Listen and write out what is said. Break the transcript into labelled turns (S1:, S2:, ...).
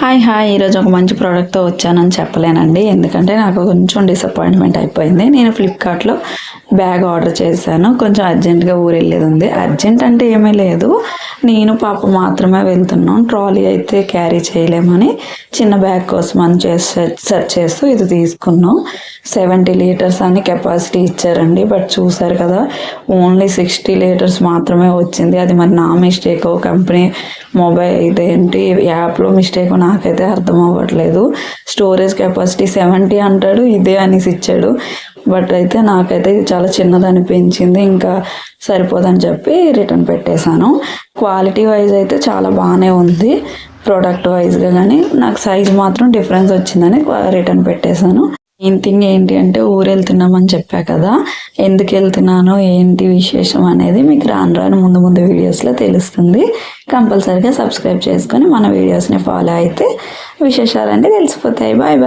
S1: Hi ఈరోజు ఒక మంచి ప్రోడక్ట్తో వచ్చానని చెప్పలేనండి. ఎందుకంటే నాకు కొంచెం డిసప్పాయింట్మెంట్ అయిపోయింది. నేను ఫ్లిప్కార్ట్లో బ్యాగ్ ఆర్డర్ చేశాను. కొంచెం అర్జెంటుగా ఊరు వెళ్ళేది ఉంది. అర్జెంట్ అంటే ఏమీ లేదు, నేను పాప మాత్రమే వెళ్తున్నాం. ట్రాలీ అయితే క్యారీ చేయలేమని చిన్న బ్యాగ్ కోసం అని సెర్చ్ చేస్తూ ఇది తీసుకున్నాం. 70 లీటర్స్ అని కెపాసిటీ ఇచ్చారండి. బట్ చూసారు కదా, ఓన్లీ 60 లీటర్స్ మాత్రమే వచ్చింది. అది మరి నా మిస్టేక్, కంపెనీ మొబైల్ ఇదేంటి యాప్లో మిస్టేక్ నాకైతే అర్థం అవ్వట్లేదు. స్టోరేజ్ కెపాసిటీ 70 అంటాడు, ఇదే అనేసి ఇచ్చాడు. బట్ అయితే నాకైతే ఇది చాలా చిన్నది అనిపించింది. ఇంకా సరిపోదని చెప్పి రిటర్న్ పెట్టేశాను. క్వాలిటీ వైజ్ అయితే చాలా బాగానే ఉంది ప్రోడక్ట్ వైజ్గా, కానీ నాకు సైజ్ మాత్రం డిఫరెన్స్ వచ్చిందని రిటర్న్ పెట్టేశాను. మెయిన్ థింగ్ ఏంటి అంటే ఊరు వెళ్తున్నామని చెప్పా కదా, ఎందుకు వెళ్తున్నానో ఏంటి విశేషం అనేది మీకు రాను ముందు వీడియోస్లో తెలుస్తుంది. కంపల్సరీగా సబ్స్క్రైబ్ చేసుకొని మన వీడియోస్ని ఫాలో అయితే విశేషాలన్నీ తెలిసిపోతాయి. బాయ్.